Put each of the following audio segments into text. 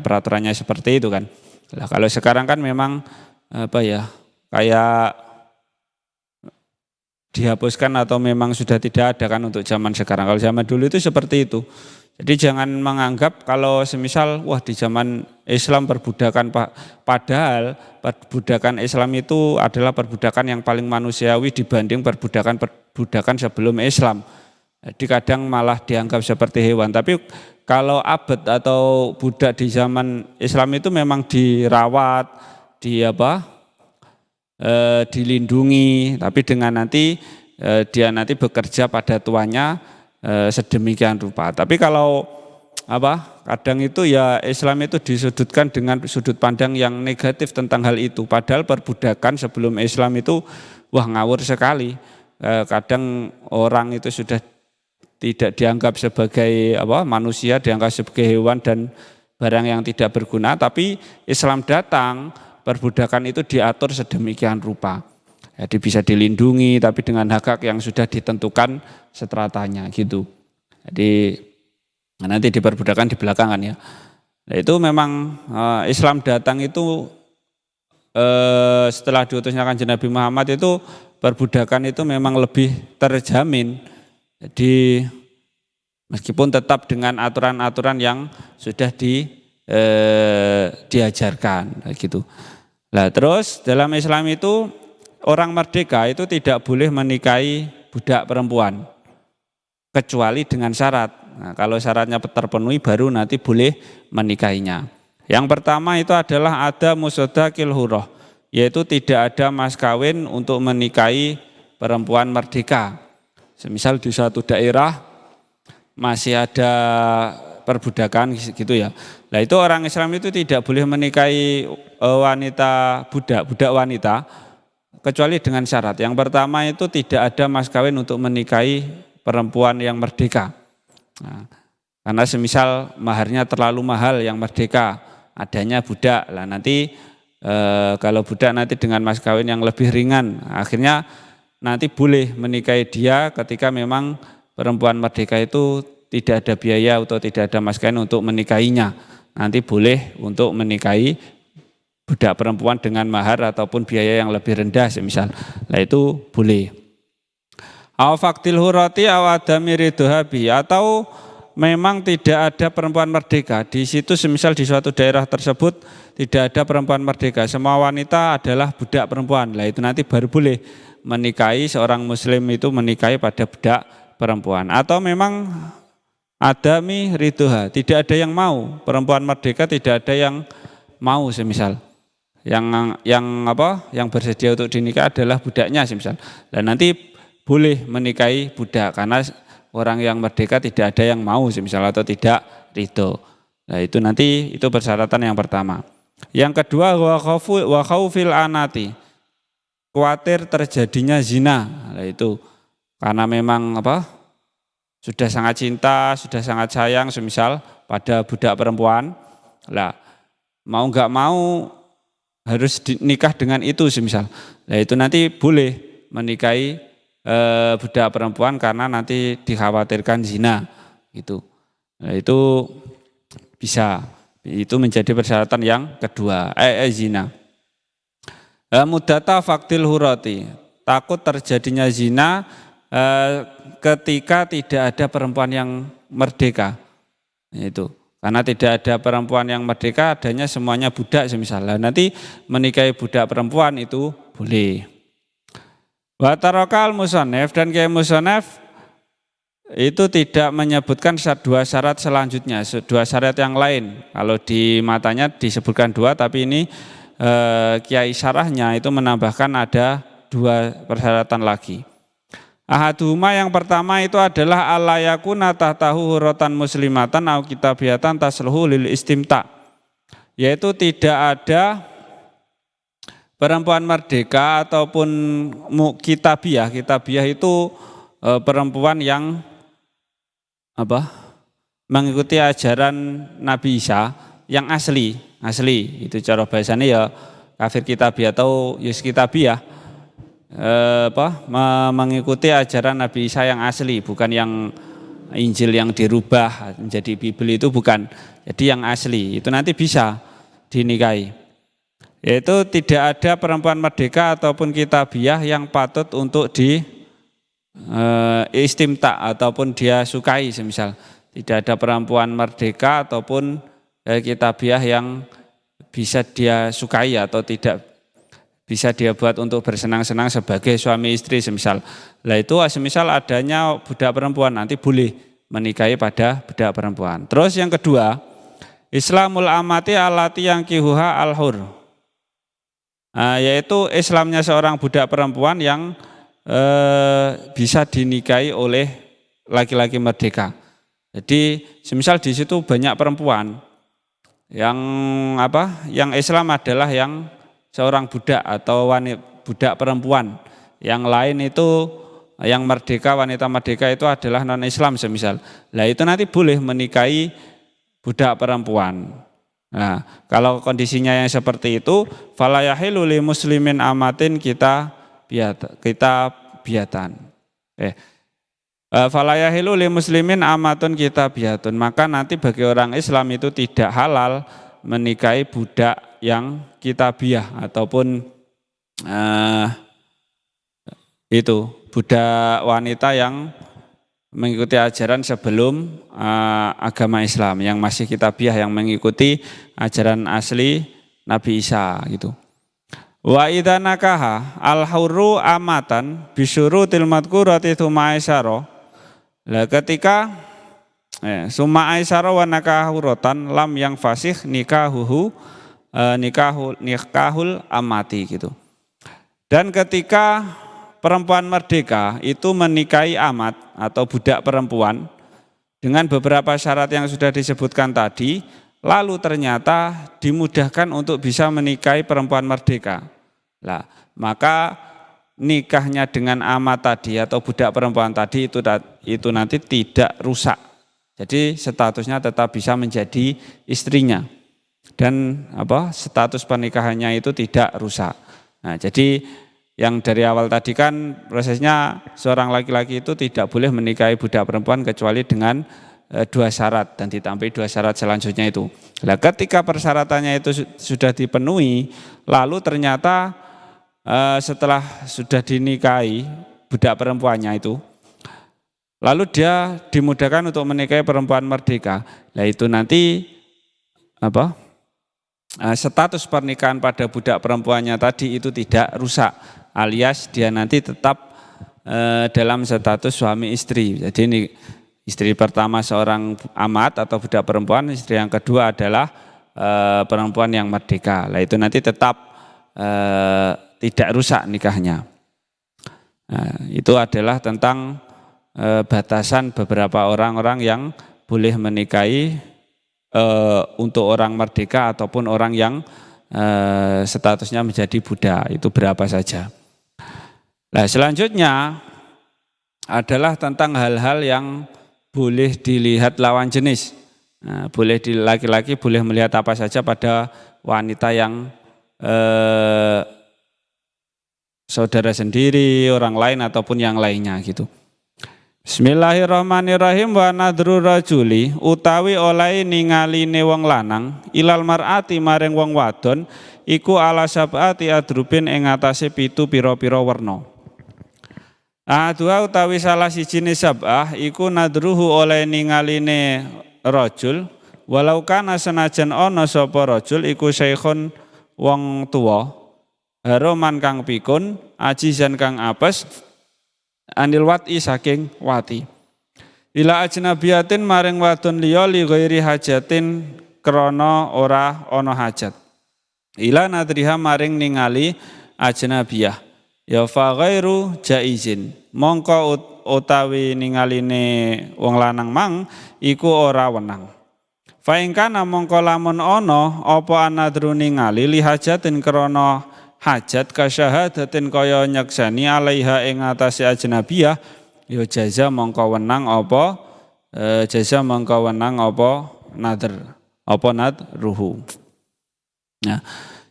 peraturannya seperti itu kan. Nah, kalau sekarang kan memang kayak dihapuskan atau memang sudah tidak ada kan untuk zaman sekarang. Kalau zaman dulu itu seperti itu. Jadi jangan menganggap kalau semisal wah di zaman Islam perbudakan, padahal perbudakan Islam itu adalah perbudakan yang paling manusiawi dibanding perbudakan sebelum Islam. Jadi kadang malah dianggap seperti hewan. Tapi kalau abad atau budak di zaman Islam itu memang dirawat, dilindungi, tapi dengan nanti dia nanti bekerja pada tuannya sedemikian rupa. Tapi kalau kadang itu ya Islam itu disudutkan dengan sudut pandang yang negatif tentang hal itu. Padahal perbudakan sebelum Islam itu ngawur sekali. Kadang orang itu sudah tidak dianggap sebagai manusia, dianggap sebagai hewan dan barang yang tidak berguna. Tapi Islam datang, perbudakan itu diatur sedemikian rupa. Jadi bisa dilindungi tapi dengan hak-hak yang sudah ditentukan stratanya gitu. Jadi nanti diperbudakan di belakangan ya. Nah, itu memang Islam datang itu setelah diutusnya Kanjeng Nabi Muhammad itu perbudakan itu memang lebih terjamin. Jadi meskipun tetap dengan aturan-aturan yang sudah diajarkan gitu. Nah, terus dalam Islam itu orang merdeka itu tidak boleh menikahi budak perempuan kecuali dengan syarat. Nah, kalau syaratnya terpenuhi baru nanti boleh menikahinya. Yang pertama itu adalah ada musodakil hurroh, yaitu tidak ada mas kawin untuk menikahi perempuan merdeka. Semisal di suatu daerah masih ada perbudakan gitu ya. Nah itu orang Islam itu tidak boleh menikahi budak wanita kecuali dengan syarat. Yang pertama itu tidak ada mas kawin untuk menikahi perempuan yang merdeka. Nah, karena semisal maharnya terlalu mahal yang merdeka, adanya budak. Lah nanti kalau budak nanti dengan mas kawin yang lebih ringan, akhirnya nanti boleh menikahi dia ketika memang perempuan merdeka itu tidak ada biaya atau tidak ada mas kawin untuk menikahinya. Nanti boleh untuk menikahi budak perempuan dengan mahar ataupun biaya yang lebih rendah semisal. Nah itu boleh. Awfaktil hurati awadami ridhohabi, atau memang tidak ada perempuan merdeka. Di situ semisal di suatu daerah tersebut tidak ada perempuan merdeka. Semua wanita adalah budak perempuan. Nah itu nanti baru boleh menikahi, seorang muslim itu menikahi pada budak perempuan. Atau memang adami ridhoha, tidak ada yang mau. Perempuan merdeka tidak ada yang mau semisal. Yang bersedia untuk dinikah adalah budaknya semisal. Dan nanti boleh menikahi budak karena orang yang merdeka tidak ada yang mau semisal atau tidak ridho. Nah itu nanti itu persyaratan yang pertama. Yang kedua wa khaufil anati, khawatir terjadinya zina. Nah itu karena memang sudah sangat cinta, sudah sangat sayang semisal pada budak perempuan. Lah mau nggak mau harus nikah dengan itu semisal. Nah itu nanti boleh menikahi budak perempuan karena nanti dikhawatirkan zina gitu. Nah itu bisa, itu menjadi persyaratan yang kedua, zina. Mudata faktil hurati, takut terjadinya zina ketika tidak ada perempuan yang merdeka. Itu karena tidak ada perempuan yang merdeka, adanya semuanya budak semisal. Nanti menikahi budak perempuan itu boleh. Wa tarakal musannif, dan Kiai Musannif itu tidak menyebutkan dua syarat selanjutnya, dua syarat yang lain. Kalau di matanya disebutkan dua, tapi ini Kiai syarahnya itu menambahkan ada dua persyaratan lagi. Ahaduma, yang pertama itu adalah alayakuna tahtahu huratan muslimatan au kitabiyatan tasluhu lil istimta, yaitu tidak ada perempuan merdeka ataupun kitabiyah. Kitabiyah itu perempuan yang mengikuti ajaran Nabi Isa yang asli itu cara bahasanya ya kafir kitabiyah atau yus kitabiyah. Mengikuti ajaran Nabi Isa yang asli, bukan yang Injil yang dirubah menjadi Bible, itu bukan. Jadi yang asli itu nanti bisa dinikahi. Yaitu tidak ada perempuan merdeka ataupun kitabiah yang patut untuk di istimta ataupun dia sukai semisal. Tidak ada perempuan merdeka ataupun kitabiah yang bisa dia sukai atau tidak bisa dia buat untuk bersenang-senang sebagai suami istri semisal. Lah itu semisal adanya budak perempuan nanti boleh menikahi pada budak perempuan. Terus yang kedua, Islamul amati alati yang kihuha al-hur. Yaitu Islamnya seorang budak perempuan yang bisa dinikahi oleh laki-laki merdeka. Jadi semisal di situ banyak perempuan yang yang Islam adalah yang seorang budak atau budak perempuan. Yang lain itu yang merdeka, wanita merdeka itu adalah non Islam semisal. Lah itu nanti boleh menikahi budak perempuan. Nah, kalau kondisinya yang seperti itu, fala yahilu li muslimin amatin kita biatan. Fala yahilu li muslimin amatun kita biatun. Maka nanti bagi orang Islam itu tidak halal menikahi budak yang kitabiah ataupun itu budak wanita yang mengikuti ajaran sebelum agama Islam, yang masih kitabiah, yang mengikuti ajaran asli Nabi Isa gitu. Wa idza nakaha al-hurru amatan bisyurutil madhkurati tsumma aisyara. Lah ketika summa aisyara wa nakahu rotan lam yang fasih nikahul amati gitu. Dan ketika perempuan merdeka itu menikahi amat atau budak perempuan dengan beberapa syarat yang sudah disebutkan tadi, lalu ternyata dimudahkan untuk bisa menikahi perempuan merdeka. Lah, maka nikahnya dengan amat tadi atau budak perempuan tadi itu nanti tidak rusak. Jadi statusnya tetap bisa menjadi istrinya. Dan status pernikahannya itu tidak rusak. Nah, jadi yang dari awal tadi kan prosesnya seorang laki-laki itu tidak boleh menikahi budak perempuan kecuali dengan dua syarat dan ditambahi dua syarat selanjutnya itu. Nah, ketika persyaratannya itu sudah dipenuhi, lalu ternyata setelah sudah dinikahi budak perempuannya itu, lalu dia dimudahkan untuk menikahi perempuan merdeka. Nah, itu nanti status pernikahan pada budak perempuannya tadi itu tidak rusak, alias dia nanti tetap dalam status suami istri. Jadi ini istri pertama seorang amat atau budak perempuan, istri yang kedua adalah perempuan yang merdeka. Nah, itu nanti tetap tidak rusak nikahnya. Nah, itu adalah tentang batasan beberapa orang-orang yang boleh menikahi untuk orang merdeka ataupun orang yang statusnya menjadi budak, itu berapa saja. Nah, selanjutnya adalah tentang hal-hal yang boleh dilihat lawan jenis. Nah, laki-laki boleh melihat apa saja pada wanita yang saudara sendiri, orang lain ataupun yang lainnya gitu. Bismillahirrahmanirrahim. Wa nadru rajuli utawi oleh ningaline wong lanang ilal mar'ati maring wong wadon iku ala sab'ati adrubin ing atase 7 pira-pira werna. Dua utawi salah sijine sab'ah iku nadruhu oleh ningaline rajul walau kana senajan ana sapa rajul iku syekhon wong tuwa haroman kang pikun ajizan kang apes anil wati saking wati ila ajnabiyatin maring wadon liya li ghairi hajatin krana ora ana hajat ila nadriha maring ningali ajnabiyah ya fa ghairu jaizin mongko utawi ningaline wong lanang mang iku ora wenang fa ing kana mongko lamun ana apa anadru ningali li hajatin krana hajat kasyahadatin kaya nyaksani alaiha ing atase ajnabiyah ya jaza mongko wenang apa nadruhu. Nah,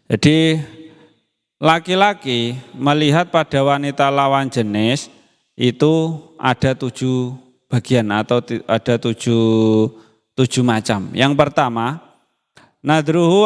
jadi laki-laki melihat pada wanita lawan jenis itu ada 7 bagian atau ada 7 7 macam. Yang pertama, nadruhu